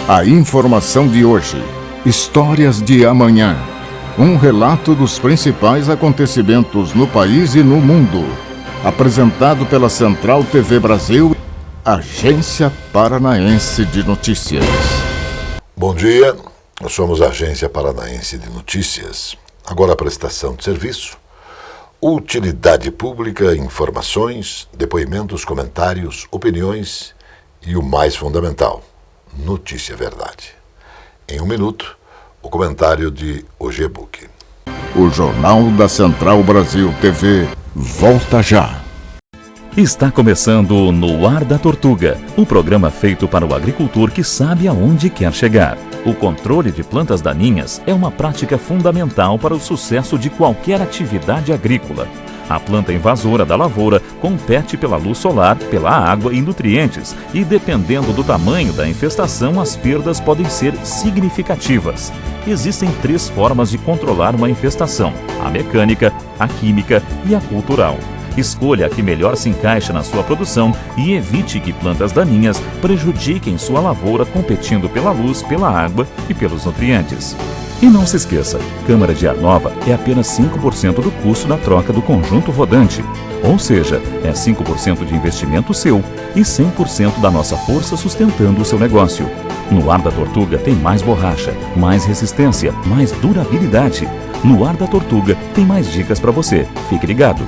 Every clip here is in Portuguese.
A informação de hoje, histórias de amanhã. Um relato dos principais acontecimentos no país e no mundo. Apresentado pela Central TV Brasil, Agência Paranaense de Notícias. Bom dia, nós somos a Agência Paranaense de Notícias. Agora a prestação de serviço, utilidade pública, informações, depoimentos, comentários, opiniões e o mais fundamental, notícia verdade. Em 1 minuto, o comentário de OGBook. O Jornal da Central Brasil TV volta já. Está começando No Ar da Tortuga, um programa feito para o agricultor que sabe aonde quer chegar. O controle de plantas daninhas é uma prática fundamental para o sucesso de qualquer atividade agrícola. A planta invasora da lavoura compete pela luz solar, pela água e nutrientes, e dependendo do tamanho da infestação, as perdas podem ser significativas. Existem 3 formas de controlar uma infestação: a mecânica, a química e a cultural. Escolha a que melhor se encaixa na sua produção e evite que plantas daninhas prejudiquem sua lavoura competindo pela luz, pela água e pelos nutrientes. E não se esqueça, câmara de ar nova é apenas 5% do custo da troca do conjunto rodante. Ou seja, é 5% de investimento seu e 100% da nossa força sustentando o seu negócio. No Ar da Tortuga tem mais borracha, mais resistência, mais durabilidade. No Ar da Tortuga tem mais dicas para você. Fique ligado.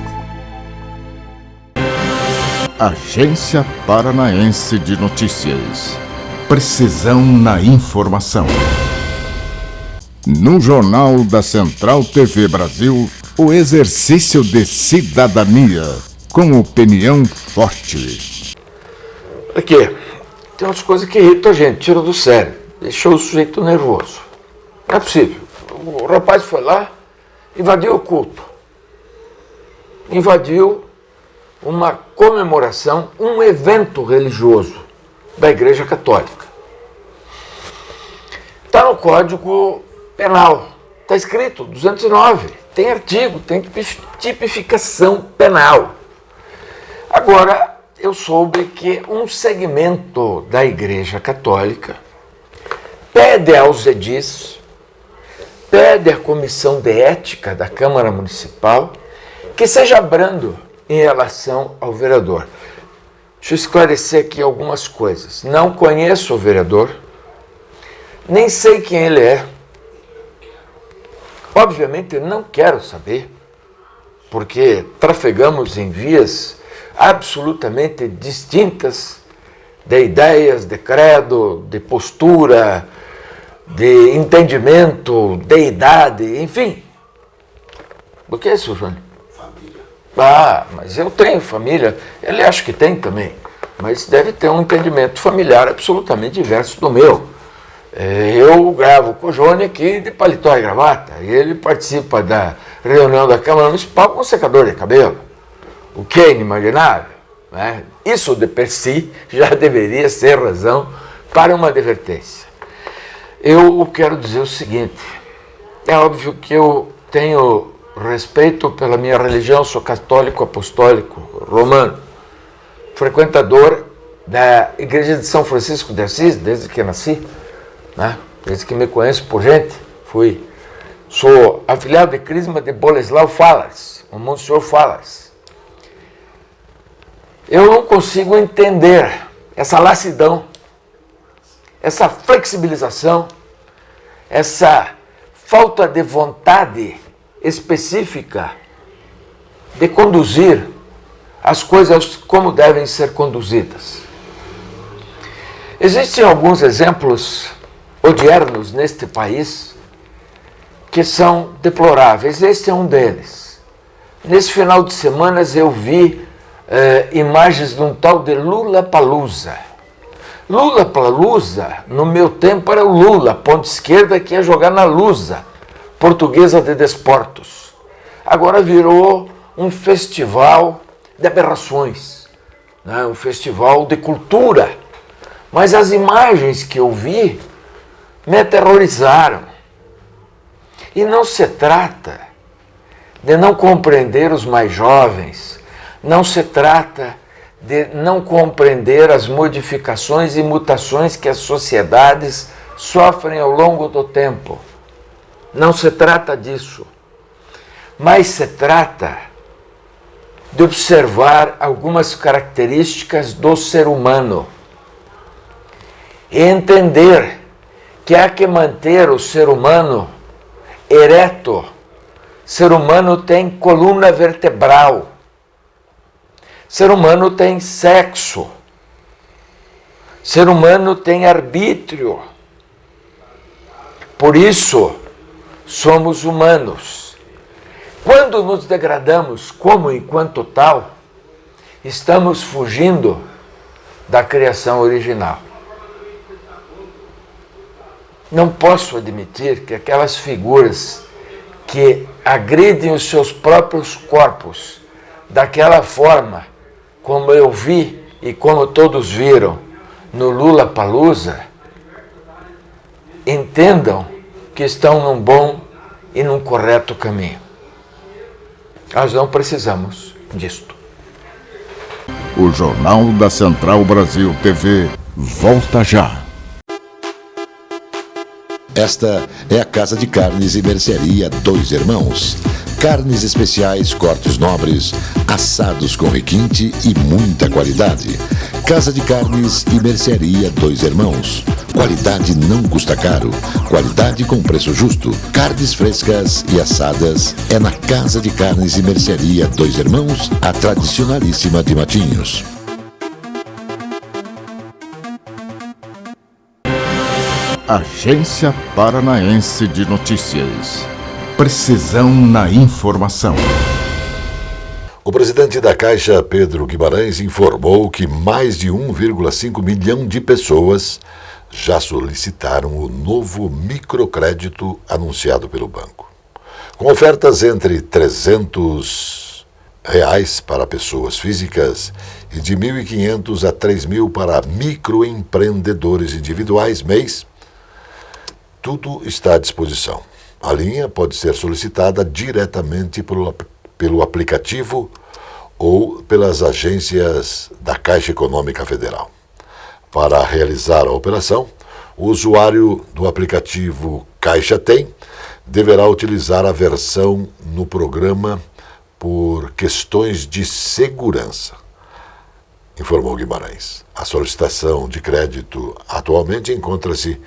Agência Paranaense de Notícias. Precisão na informação. No Jornal da Central TV Brasil, o exercício de cidadania, com opinião forte. Aqui, tem umas coisas que irritam a gente, tiram do sério, deixou o sujeito nervoso. Não é possível. O rapaz foi lá, invadiu o culto. Invadiu uma comemoração, um evento religioso da Igreja Católica. Está no Código Penal, está escrito 209, tem artigo, tem tipificação penal. Agora, eu soube que um segmento da Igreja Católica pede aos edis, pede à Comissão de Ética da Câmara Municipal que seja brando em relação ao vereador. Deixa eu esclarecer aqui algumas coisas. Não conheço o vereador, nem sei quem ele é. Obviamente não quero saber, porque trafegamos em vias absolutamente distintas de ideias, de credo, de postura, de entendimento, de idade, enfim. O que é isso, Jônio? Ah, mas eu tenho família, ele acha que tem também, mas deve ter um entendimento familiar absolutamente diverso do meu. Eu gravo com o Jônio aqui de paletó e gravata, e ele participa da reunião da Câmara Municipal com secador de cabelo, o que é inimaginável, né? Isso de per si já deveria ser razão para uma advertência. Eu quero dizer o seguinte, é óbvio que eu tenho respeito pela minha religião, sou católico apostólico romano, frequentador da Igreja de São Francisco de Assis, desde que nasci, né? Desde que me conheço por gente, sou afiliado de Crisma de Boleslau Falas, o Monsenhor Falas. Eu não consigo entender essa lassidão, essa flexibilização, essa falta de vontade específica de conduzir as coisas como devem ser conduzidas. Existem alguns exemplos odiernos neste país que são deploráveis. Este é um deles. Nesse final de semana eu vi imagens de um tal de Lula-Palusa. Lula-Palusa, no meu tempo, era o Lula, ponta esquerda, que ia jogar na Lusa, Portuguesa de Desportos. Agora virou um festival de aberrações, né? Um festival de cultura. Mas as imagens que eu vi me aterrorizaram. E não se trata de não compreender os mais jovens, não se trata de não compreender as modificações e mutações que as sociedades sofrem ao longo do tempo. Não se trata disso, mas se trata de observar algumas características do ser humano e entender que há que manter o ser humano ereto. Ser humano tem coluna vertebral. Ser humano tem sexo. Ser humano tem arbítrio. Por isso, somos humanos. Quando nos degradamos como enquanto tal, estamos fugindo da criação original. Não posso admitir que aquelas figuras que agridem os seus próprios corpos daquela forma, como eu vi e como todos viram no Lollapalooza, entendam que estão num bom e num correto caminho. Nós não precisamos disto. O Jornal da Central Brasil TV volta já. Esta é a Casa de Carnes e Mercearia Dois Irmãos. Carnes especiais, cortes nobres, assados com requinte e muita qualidade. Casa de Carnes e Mercearia Dois Irmãos. Qualidade não custa caro. Qualidade com preço justo. Carnes frescas e assadas é na Casa de Carnes e Mercearia Dois Irmãos, a tradicionalíssima de Matinhos. Agência Paranaense de Notícias. Precisão na informação. O presidente da Caixa, Pedro Guimarães, informou que mais de 1,5 milhão de pessoas já solicitaram o novo microcrédito anunciado pelo banco. Com ofertas entre R$ 300 para pessoas físicas e de R$ 1.500 a R$ 3.000 para microempreendedores individuais mês, tudo está à disposição. A linha pode ser solicitada diretamente pelo aplicativo ou pelas agências da Caixa Econômica Federal. Para realizar a operação, o usuário do aplicativo Caixa Tem deverá utilizar a versão no programa por questões de segurança, informou Guimarães. A solicitação de crédito atualmente encontra-se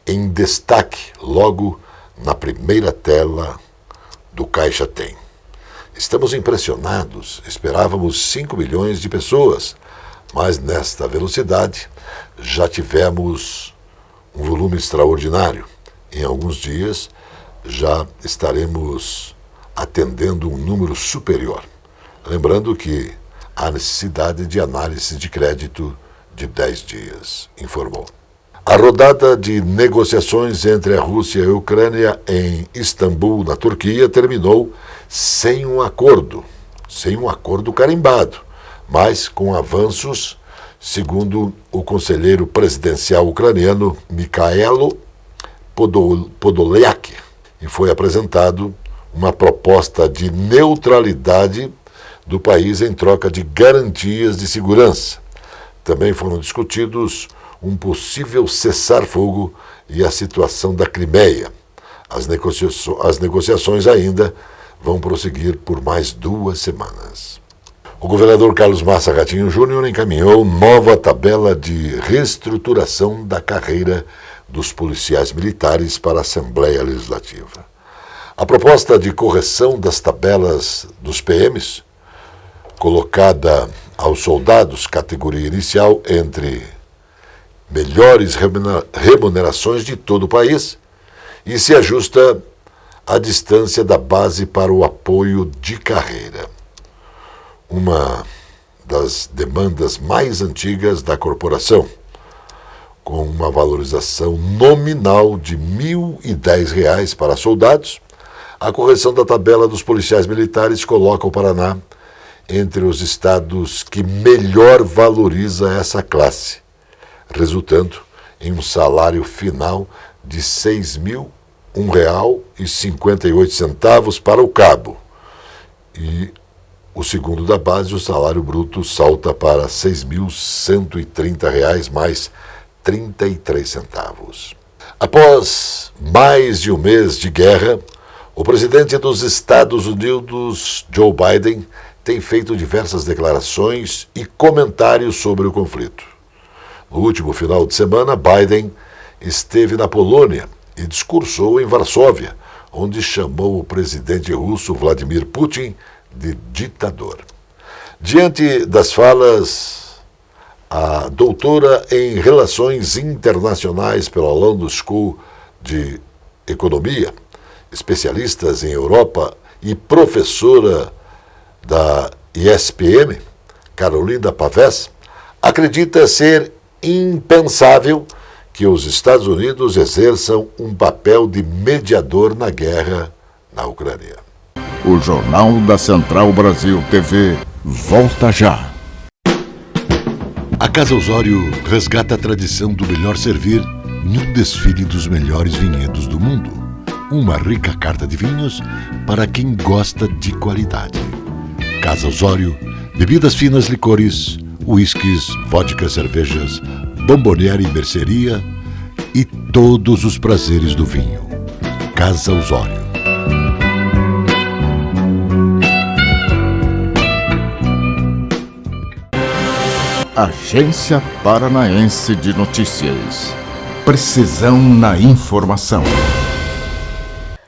em destaque logo na primeira tela do Caixa Tem. Estamos impressionados, esperávamos 5 milhões de pessoas, mas nesta velocidade já tivemos um volume extraordinário. Em alguns dias já estaremos atendendo um número superior. Lembrando que há necessidade de análise de crédito de 10 dias, informou. A rodada de negociações entre a Rússia e a Ucrânia em Istambul, na Turquia, terminou sem um acordo carimbado, mas com avanços, segundo o conselheiro presidencial ucraniano Mikhailo Podolyak, e foi apresentado uma proposta de neutralidade do país em troca de garantias de segurança. Também foram discutidos um possível cessar-fogo e a situação da Crimeia. As negociações ainda vão prosseguir por mais 2 semanas. O governador Carlos Massa Ratinho Júnior encaminhou nova tabela de reestruturação da carreira dos policiais militares para a Assembleia Legislativa. A proposta de correção das tabelas dos PMs, colocada aos soldados, categoria inicial, entre melhores remunerações de todo o país, e se ajusta à distância da base para o apoio de carreira. Uma das demandas mais antigas da corporação, com uma valorização nominal de R$ 1.010 para soldados, a correção da tabela dos policiais militares coloca o Paraná entre os estados que melhor valoriza essa classe, resultando em um salário final de R$ 6.001,58 para o cabo e o segundo da base, o salário bruto salta para R$ 6.130 mais 33 centavos. Após mais de um mês de guerra, o presidente dos Estados Unidos, Joe Biden, tem feito diversas declarações e comentários sobre o conflito. No último final de semana, Biden esteve na Polônia e discursou em Varsóvia, onde chamou o presidente russo Vladimir Putin de ditador. Diante das falas, a doutora em Relações Internacionais pela London School de Economia, especialistas em Europa e professora da ISPM, Carolina Pavés, acredita ser impensável que os Estados Unidos exerçam um papel de mediador na guerra na Ucrânia. O Jornal da Central Brasil TV volta já. A Casa Osório resgata a tradição do melhor servir num desfile dos melhores vinhedos do mundo. Uma rica carta de vinhos para quem gosta de qualidade. Casa Osório, bebidas finas, licores, uísques, vodkas, cervejas, bomboniere e mercearia e todos os prazeres do vinho. Casa Osório. Agência Paranaense de Notícias. Precisão na informação.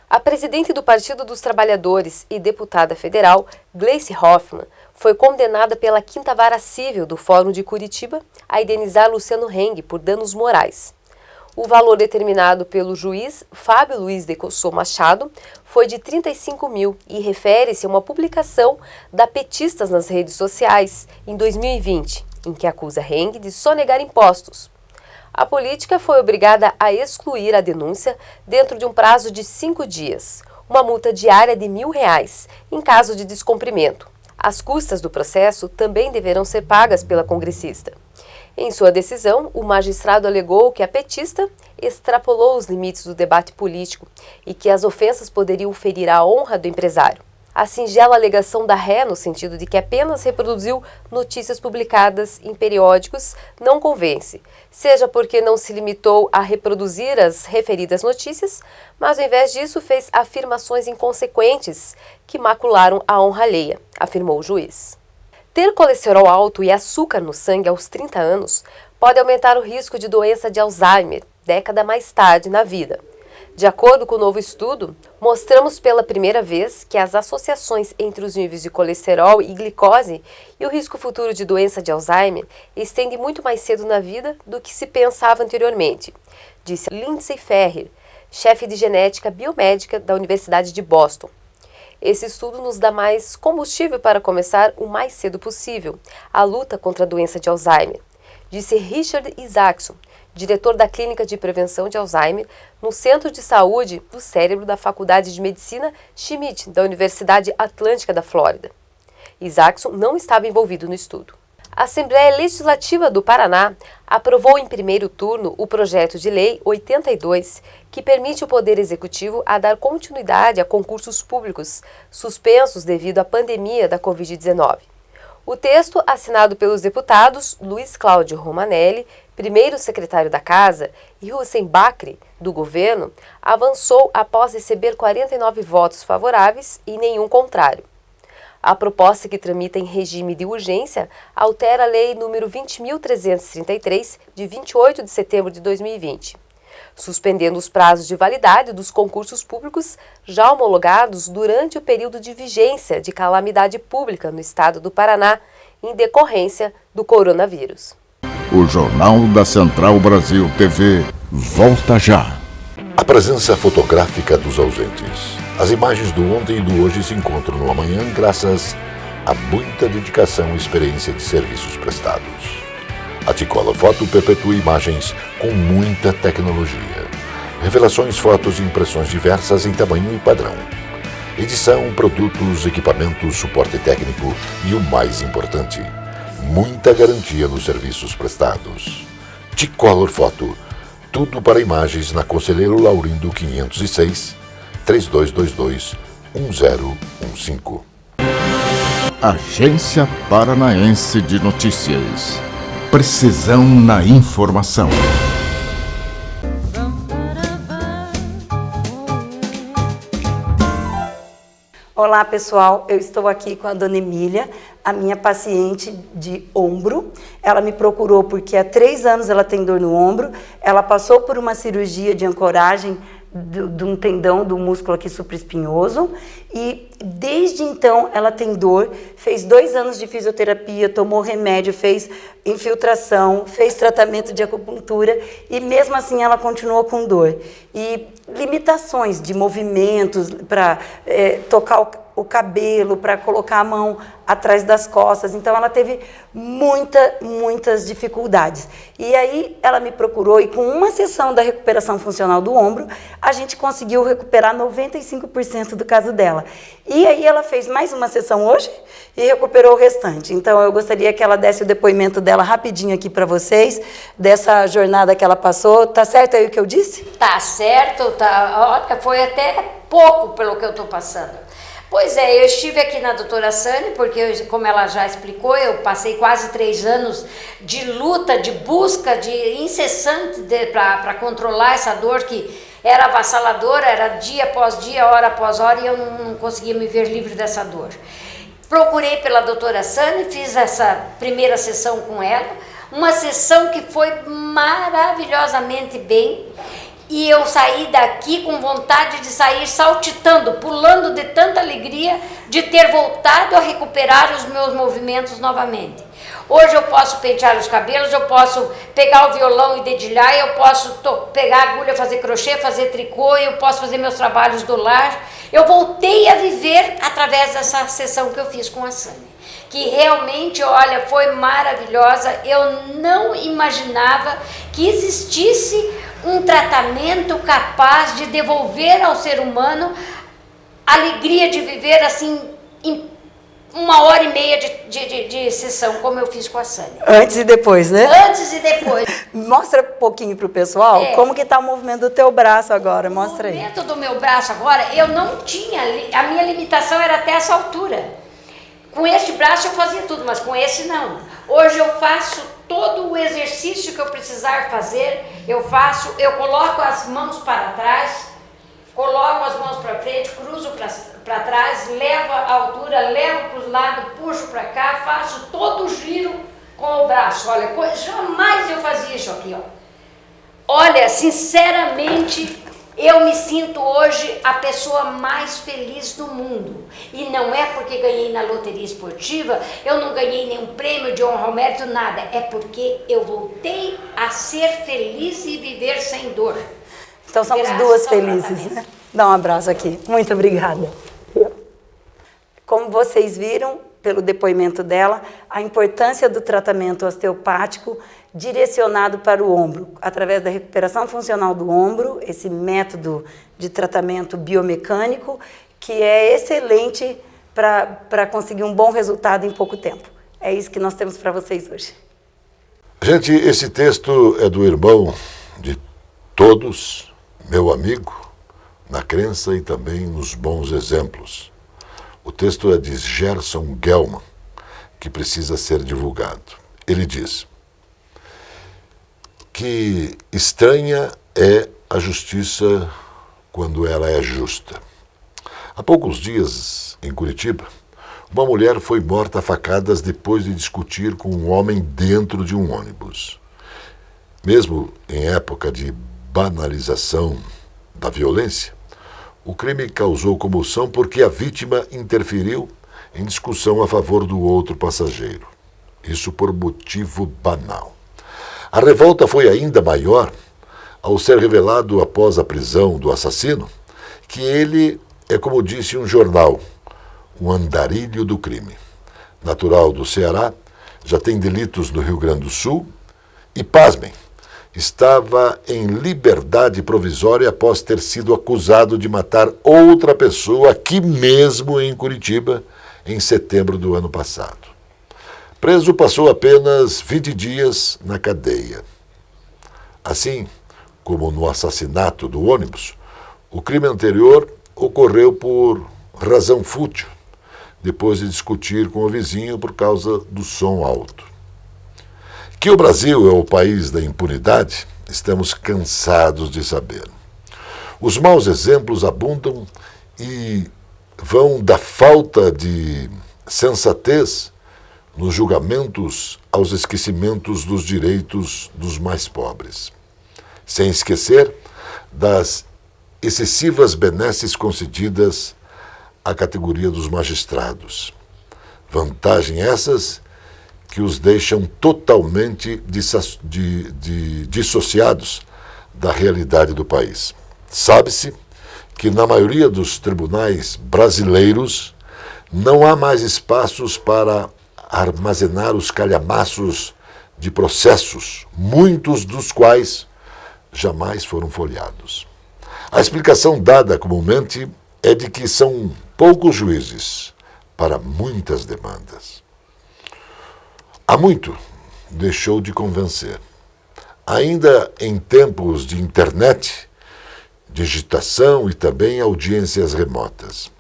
A presidente do Partido dos Trabalhadores e deputada federal, Gleice Hoffmann, foi condenada pela 5ª Vara Civil do Fórum de Curitiba a indenizar Luciano Heng por danos morais. O valor determinado pelo juiz Fábio Luiz de Cossô Machado foi de 35 mil e refere-se a uma publicação da Petistas nas redes sociais em 2020, em que acusa Heng de sonegar impostos. A política foi obrigada a excluir a denúncia dentro de um prazo de 5 dias, uma multa diária de R$1.000 em caso de descumprimento. As custas do processo também deverão ser pagas pela congressista. Em sua decisão, o magistrado alegou que a petista extrapolou os limites do debate político e que as ofensas poderiam ferir a honra do empresário. A singela alegação da ré, no sentido de que apenas reproduziu notícias publicadas em periódicos, não convence, seja porque não se limitou a reproduzir as referidas notícias, mas ao invés disso fez afirmações inconsequentes que macularam a honra alheia, afirmou o juiz. Ter colesterol alto e açúcar no sangue aos 30 anos pode aumentar o risco de doença de Alzheimer, década mais tarde na vida. De acordo com o novo estudo, mostramos pela primeira vez que as associações entre os níveis de colesterol e glicose e o risco futuro de doença de Alzheimer estendem muito mais cedo na vida do que se pensava anteriormente, disse Lindsay Ferrer, chefe de genética biomédica da Universidade de Boston. Esse estudo nos dá mais combustível para começar o mais cedo possível a luta contra a doença de Alzheimer, disse Richard Isaacson, diretor da Clínica de Prevenção de Alzheimer no Centro de Saúde do Cérebro da Faculdade de Medicina Schmidt, da Universidade Atlântica da Flórida. Isaacson não estava envolvido no estudo. A Assembleia Legislativa do Paraná aprovou em primeiro turno o projeto de lei 82, que permite ao Poder Executivo a dar continuidade a concursos públicos suspensos devido à pandemia da Covid-19. O texto, assinado pelos deputados Luiz Cláudio Romanelli, primeiro secretário da Casa, e Hussein Bakri, do governo, avançou após receber 49 votos favoráveis e nenhum contrário. A proposta, que tramita em regime de urgência, altera a Lei nº 20.333, de 28 de setembro de 2020, suspendendo os prazos de validade dos concursos públicos já homologados durante o período de vigência de calamidade pública no estado do Paraná, em decorrência do coronavírus. O Jornal da Central Brasil TV volta já. A presença fotográfica dos ausentes. As imagens do ontem e do hoje se encontram no amanhã graças a muita dedicação e experiência de serviços prestados. A T-Color Foto perpetua imagens com muita tecnologia. Revelações, fotos e impressões diversas em tamanho e padrão. Edição, produtos, equipamentos, suporte técnico e o mais importante, muita garantia nos serviços prestados. T-Color Foto, tudo para imagens na Conselheiro Laurindo 506, 3222-1015. Agência Paranaense de Notícias. Precisão na informação. Olá pessoal, eu estou aqui com a dona Emília, a minha paciente de ombro. Ela me procurou porque há 3 anos ela tem dor no ombro. Ela passou por uma cirurgia de ancoragem de um tendão do músculo aqui supraespinhoso e desde então ela tem dor, fez 2 anos de fisioterapia, tomou remédio, fez infiltração, fez tratamento de acupuntura e mesmo assim ela continuou com dor. E limitações de movimentos para tocar o cabelo, para colocar a mão atrás das costas. Então ela teve muitas dificuldades. E aí ela me procurou e com uma sessão da recuperação funcional do ombro, a gente conseguiu recuperar 95% do caso dela. E aí ela fez mais uma sessão hoje e recuperou o restante. Então eu gostaria que ela desse o depoimento dela rapidinho aqui para vocês, dessa jornada que ela passou. Tá certo aí o que eu disse? Tá certo, tá. Olha, foi até pouco pelo que eu tô passando. Pois é, eu estive aqui na doutora Sani, porque, como ela já explicou, eu passei quase 3 anos de luta, de busca, de incessante para controlar essa dor que era avassaladora, era dia após dia, hora após hora, e eu não conseguia me ver livre dessa dor. Procurei pela doutora Sani, fiz essa primeira sessão com ela, uma sessão que foi maravilhosamente bem. E eu saí daqui com vontade de sair saltitando, pulando de tanta alegria de ter voltado a recuperar os meus movimentos novamente. Hoje eu posso pentear os cabelos, eu posso pegar o violão e dedilhar, eu posso pegar a agulha, fazer crochê, fazer tricô, eu posso fazer meus trabalhos do lar. Eu voltei a viver através dessa sessão que eu fiz com a Sani, que realmente, olha, foi maravilhosa. Eu não imaginava que existisse um tratamento capaz de devolver ao ser humano a alegria de viver assim em 1h30 de sessão, como eu fiz com a Sani. Antes e depois, né? Antes e depois. Mostra um pouquinho pro pessoal como que tá o movimento do teu braço agora, mostra aí. O movimento do meu braço agora, eu não tinha, a minha limitação era até essa altura. Com este braço eu fazia tudo, mas com esse não. Hoje eu faço todo o exercício que eu precisar fazer, eu coloco as mãos para trás, coloco as mãos para frente, cruzo para trás, levo a altura, levo para os lados, puxo para cá, faço todo o giro com o braço. Olha, jamais eu fazia isso aqui, ó. Olha, sinceramente, eu me sinto hoje a pessoa mais feliz do mundo. E não é porque ganhei na loteria esportiva, eu não ganhei nenhum prêmio de honra ao mérito, nada. É porque eu voltei a ser feliz e viver sem dor. Então somos duas felizes, né? Dá um abraço aqui. Muito obrigada. Como vocês viram pelo depoimento dela, a importância do tratamento osteopático direcionado para o ombro, através da recuperação funcional do ombro, esse método de tratamento biomecânico, que é excelente para conseguir um bom resultado em pouco tempo. É isso que nós temos para vocês hoje. Gente, esse texto é do irmão de todos, meu amigo, na crença e também nos bons exemplos. O texto é de Gerson Gelman, que precisa ser divulgado. Ele diz que estranha é a justiça quando ela é justa. Há poucos dias, em Curitiba, uma mulher foi morta a facadas depois de discutir com um homem dentro de um ônibus. Mesmo em época de banalização da violência, o crime causou comoção porque a vítima interferiu em discussão a favor do outro passageiro. Isso por motivo banal. A revolta foi ainda maior ao ser revelado após a prisão do assassino que ele é, como disse um jornal, um andarilho do crime. Natural do Ceará, já tem delitos no Rio Grande do Sul e, pasmem, estava em liberdade provisória após ter sido acusado de matar outra pessoa aqui mesmo em Curitiba, em setembro do ano passado. Preso, passou apenas 20 dias na cadeia. Assim como no assassinato do ônibus, o crime anterior ocorreu por razão fútil, depois de discutir com o vizinho por causa do som alto. Que o Brasil é o país da impunidade, estamos cansados de saber. Os maus exemplos abundam e vão da falta de sensatez nos julgamentos aos esquecimentos dos direitos dos mais pobres. Sem esquecer das excessivas benesses concedidas à categoria dos magistrados. Vantagem essas que os deixam totalmente dissociados da realidade do país. Sabe-se que na maioria dos tribunais brasileiros não há mais espaços para armazenar os calhamaços de processos, muitos dos quais jamais foram folheados. A explicação dada comumente é de que são poucos juízes para muitas demandas. Há muito deixou de convencer. Ainda em tempos de internet, digitação e também audiências remotas.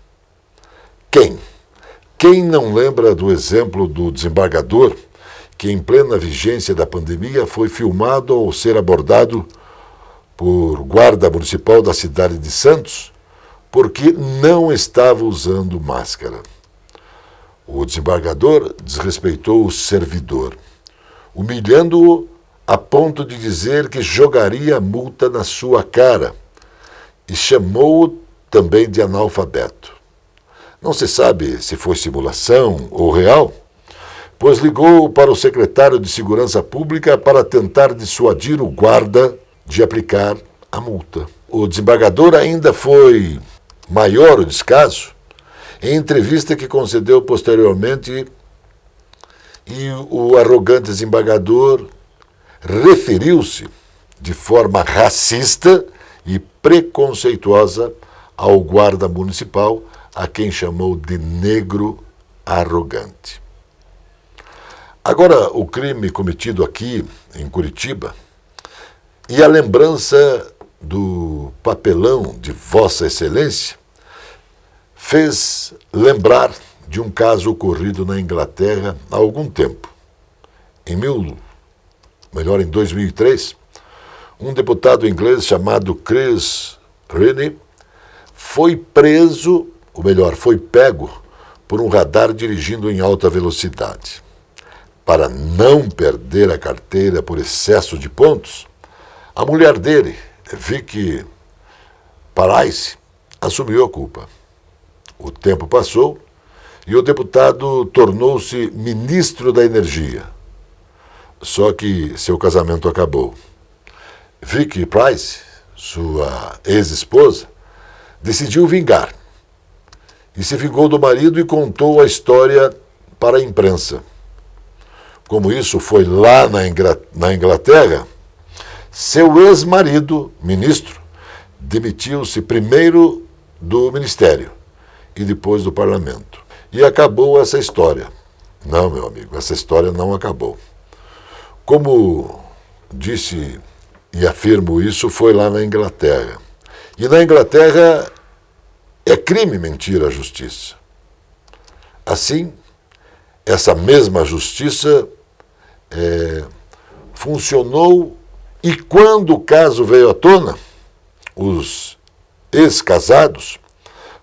Quem não lembra do exemplo do desembargador que, em plena vigência da pandemia, foi filmado ao ser abordado por guarda municipal da cidade de Santos porque não estava usando máscara? O desembargador desrespeitou o servidor, humilhando-o a ponto de dizer que jogaria a multa na sua cara e chamou-o também de analfabeto. Não se sabe se foi simulação ou real, pois ligou para o secretário de Segurança Pública para tentar dissuadir o guarda de aplicar a multa. O desembargador ainda foi maior o descaso em entrevista que concedeu posteriormente, e o arrogante desembargador referiu-se de forma racista e preconceituosa ao guarda municipal, a quem chamou de negro arrogante. Agora, o crime cometido aqui em Curitiba e a lembrança do papelão de Vossa Excelência fez lembrar de um caso ocorrido na Inglaterra há algum tempo. Em 2003, um deputado inglês chamado Chris Rennie foi pego por um radar dirigindo em alta velocidade. Para não perder a carteira por excesso de pontos, a mulher dele, Vicky Price, assumiu a culpa. O tempo passou e o deputado tornou-se ministro da Energia. Só que seu casamento acabou. Vicky Price, sua ex-esposa, decidiu vingar. E se vingou do marido e contou a história para a imprensa. Como isso foi lá na Inglaterra, seu ex-marido, ministro, demitiu-se primeiro do ministério e depois do parlamento. E acabou essa história. Não, meu amigo, essa história não acabou. Como disse e afirmo isso, foi lá na Inglaterra. E na Inglaterra é crime mentir à justiça. Assim, essa mesma justiça funcionou, e quando o caso veio à tona, os ex-casados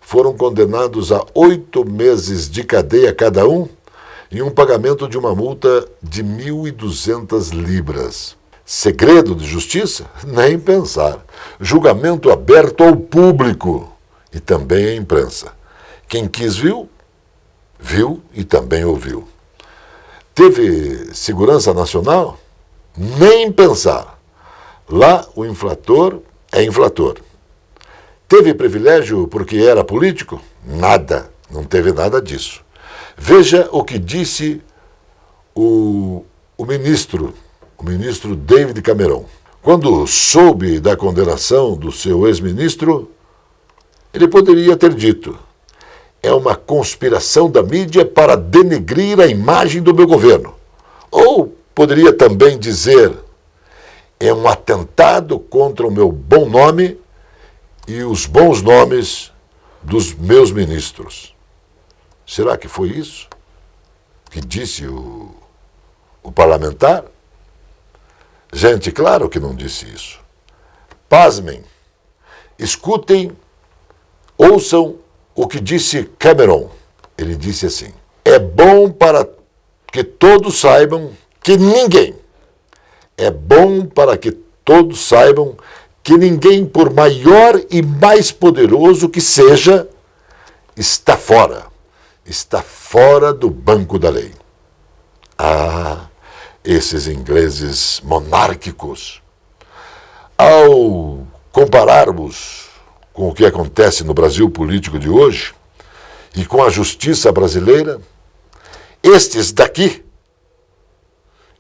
foram condenados a 8 meses de cadeia cada um e um pagamento de uma multa de 1.200 libras. Segredo de justiça? Nem pensar. Julgamento aberto ao público e também à imprensa. Quem quis viu e também ouviu. Teve segurança nacional? Nem pensar. Lá o inflator é inflator. Teve privilégio porque era político? Nada, não teve nada disso. Veja o que disse o ministro David Cameron. Quando soube da condenação do seu ex-ministro, ele poderia ter dito: é uma conspiração da mídia para denegrir a imagem do meu governo. Ou poderia também dizer: é um atentado contra o meu bom nome e os bons nomes dos meus ministros. Será que foi isso que disse o parlamentar? Gente, claro que não disse isso. Pasmem, escutem, ouçam o que disse Cameron. Ele disse assim: é bom para que todos saibam que ninguém, é bom para que todos saibam que ninguém, por maior e mais poderoso que seja, está fora do banco da lei. Ah, esses ingleses monárquicos. Ao compararmos com o que acontece no Brasil político de hoje e com a justiça brasileira, estes daqui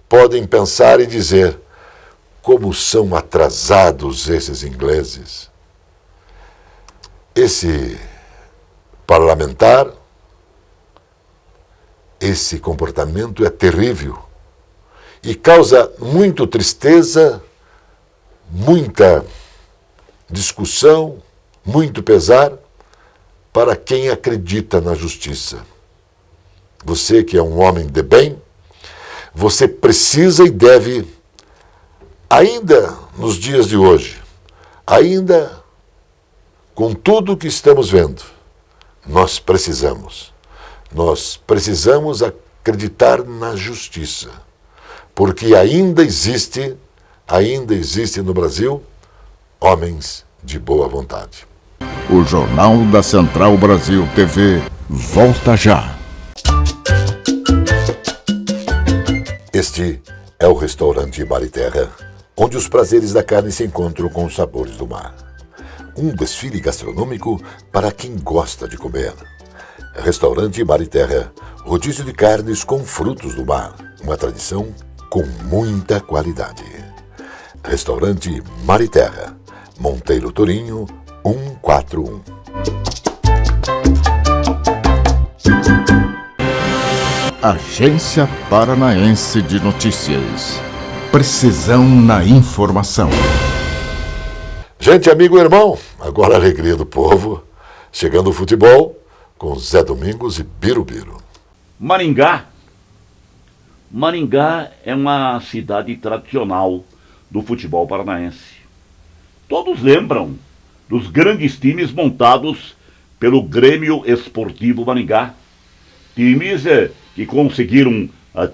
podem pensar e dizer: como são atrasados esses ingleses. Esse parlamentar, esse comportamento é terrível e causa muita tristeza, muita discussão, muito pesar para quem acredita na justiça. Você que é um homem de bem, você precisa e deve, ainda nos dias de hoje, ainda com tudo que estamos vendo, nós precisamos acreditar na justiça, porque ainda existe no Brasil homens de boa vontade. O Jornal da Central Brasil TV volta já. Este é o restaurante Mar e Terra, onde os prazeres da carne se encontram com os sabores do mar. Um desfile gastronômico para quem gosta de comer. Restaurante Mar e Terra, rodízio de carnes com frutos do mar, uma tradição com muita qualidade. Restaurante Mar e Terra, Monteiro Torinho, 141. Agência Paranaense de Notícias. Precisão na informação. Gente, amigo e irmão, agora a alegria do povo, chegando o futebol com Zé Domingos e Birubiru. Maringá. Maringá é uma cidade tradicional do futebol paranaense. Todos lembram dos grandes times montados pelo Grêmio Esportivo Maringá. Times que conseguiram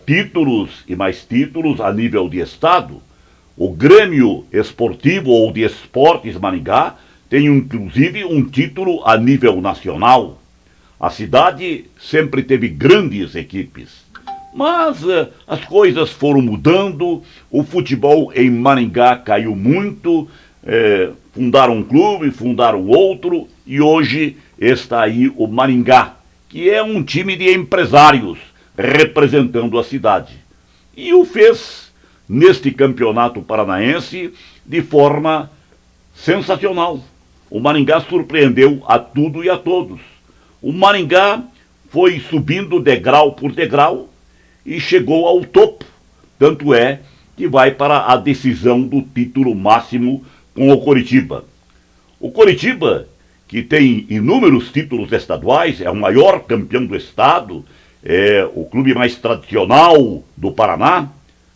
títulos e mais títulos a nível de estado. O Grêmio Esportivo ou de Esportes Maringá tem inclusive um título a nível nacional. A cidade sempre teve grandes equipes, mas as coisas foram mudando, o futebol em Maringá caiu muito, fundaram um clube, fundaram outro e hoje está aí o Maringá, que é um time de empresários representando a cidade. E o fez neste campeonato paranaense de forma sensacional. O Maringá surpreendeu a tudo e a todos. O Maringá foi subindo degrau por degrau e chegou ao topo. Tanto é que vai para a decisão do título máximo com o Coritiba. O Coritiba, que tem inúmeros títulos estaduais, é o maior campeão do estado, é o clube mais tradicional do Paraná,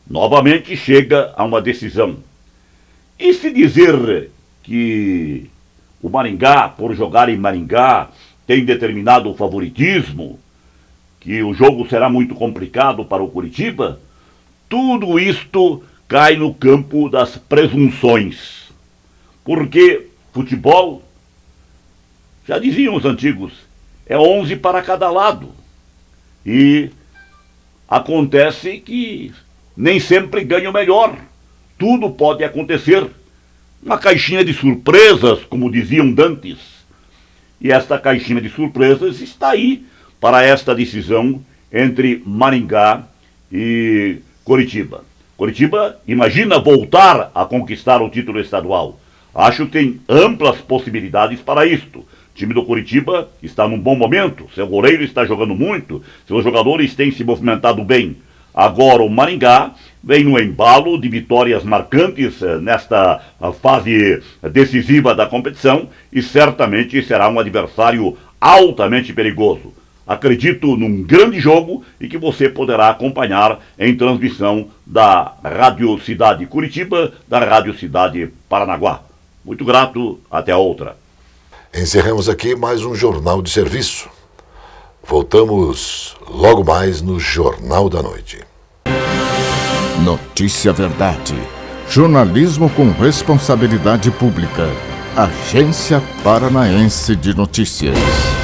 novamente chega a uma decisão. E se dizer que o Maringá, por jogar em Maringá, tem determinado favoritismo, que o jogo será muito complicado para o Coritiba, tudo isto cai no campo das presunções. Porque futebol, já diziam os antigos, é 11 para cada lado. E acontece que nem sempre ganha o melhor. Tudo pode acontecer. Uma caixinha de surpresas, como diziam dantes. E esta caixinha de surpresas está aí para esta decisão entre Maringá e Coritiba. Coritiba imagina voltar a conquistar o título estadual. Acho que tem amplas possibilidades para isto. O time do Coritiba está num bom momento, seu goleiro está jogando muito, seus jogadores têm se movimentado bem. Agora o Maringá vem no embalo de vitórias marcantes nesta fase decisiva da competição e certamente será um adversário altamente perigoso. acredito num grande jogo e que você poderá acompanhar em transmissão da Rádio Cidade Curitiba, da Rádio Cidade Paranaguá. Muito grato, até a outra. Encerramos aqui mais um Jornal de Serviço. Voltamos logo mais no Jornal da Noite. Notícia Verdade. Jornalismo com responsabilidade pública. Agência Paranaense de Notícias.